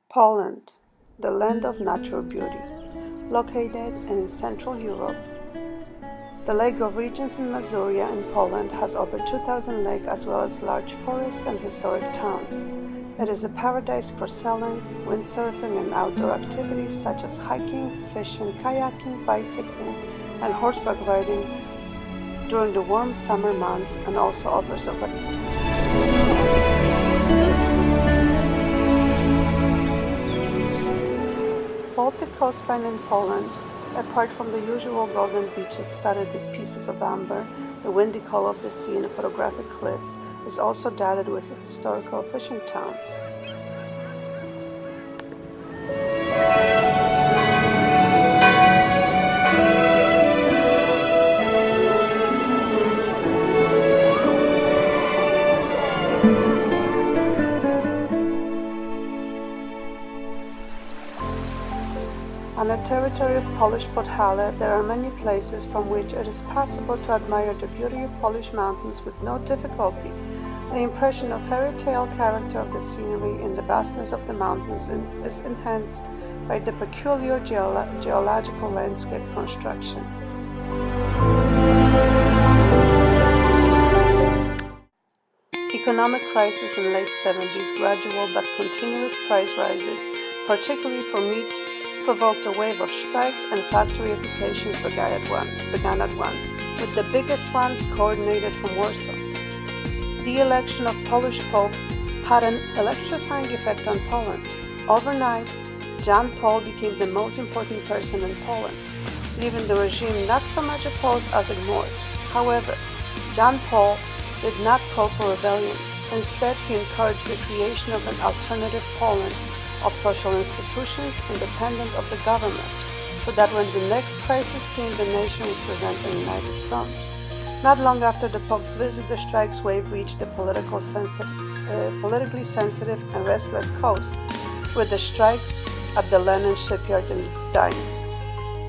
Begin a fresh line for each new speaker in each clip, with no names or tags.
Poland, the land of natural beauty, located in Central Europe. The Lake of Regions in Mazuria in Poland has over 2,000 lakes as well as large forests and historic towns. It is a paradise for sailing, windsurfing, and outdoor activities such as hiking, fishing, kayaking, bicycling, and horseback riding during the warm summer months, and also offers a Baltic coastline in Poland. Apart from the usual golden beaches studded with pieces of amber, the windy call of the sea and photographic cliffs is also dotted with historical fishing towns. On the territory of Polish Podhale, there are many places from which it is possible to admire the beauty of Polish mountains with no difficulty. The impression of fairy tale character of the scenery and the vastness of the mountains is enhanced by the peculiar geological landscape construction. Economic crisis in late 70s, gradual but continuous price rises, particularly for meat, provoked a wave of strikes, and factory occupations began at once, with the biggest ones coordinated from Warsaw. The election of Polish Pope had an electrifying effect on Poland. Overnight, John Paul became the most important person in Poland, leaving the regime not so much opposed as ignored. However, John Paul did not call for rebellion. Instead, he encouraged the creation of an alternative Poland of social institutions independent of the government, so that when the next crisis came, the nation would present a united front. Not long after the Pope's visit, the strikes wave reached the politically sensitive and restless coast, with the strikes at the Lenin shipyard in Gdańsk.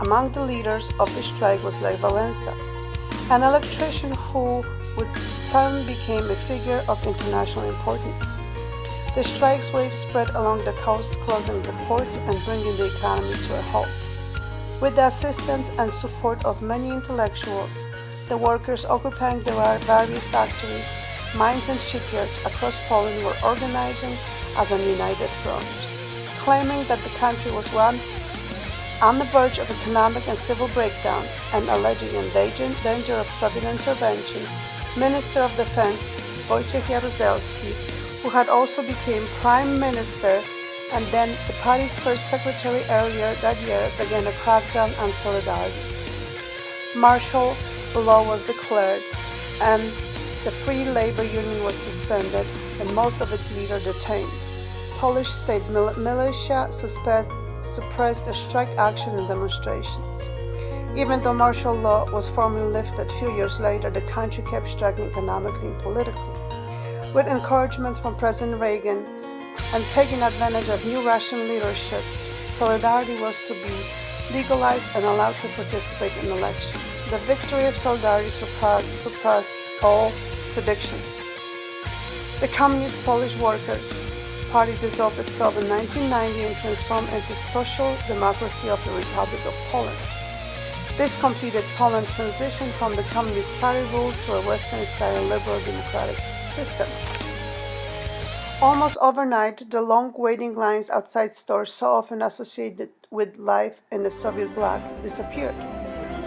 Among the leaders of the strike was Lech Wałęsa, an electrician who would soon become a figure of international importance. The strikes wave spread along the coast, closing the ports and bringing the economy to a halt. With the assistance and support of many intellectuals, the workers occupying the various factories, mines and shipyards across Poland were organizing as a united front. Claiming that the country was on the verge of economic and civil breakdown and alleging danger of Soviet intervention, Minister of Defense Wojciech Jaruzelski, who had also become Prime Minister and then the party's first secretary earlier that year, began a crackdown on Solidarity. Martial law was declared, and the Free Labor Union was suspended and most of its leaders detained. Polish state militia suppressed the strike action and demonstrations. Even though martial law was formally lifted a few years later, the country kept struggling economically and politically. With encouragement from President Reagan and taking advantage of new Russian leadership, Solidarity was to be legalized and allowed to participate in elections. The victory of Solidarity surpassed all predictions. The Communist Polish Workers' Party dissolved itself in 1990 and transformed into Social Democracy of the Republic of Poland. This completed Poland's transition from the Communist Party rule to a Western-style liberal democratic system. Almost overnight, the long waiting lines outside stores so often associated with life in the Soviet bloc disappeared.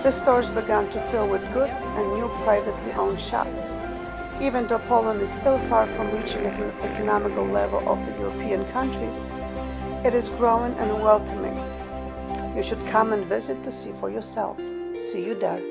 The stores began to fill with goods and new privately owned shops. Even though Poland is still far from reaching the economical level of the European countries, it is growing and welcoming. You should come and visit to see for yourself. See you there.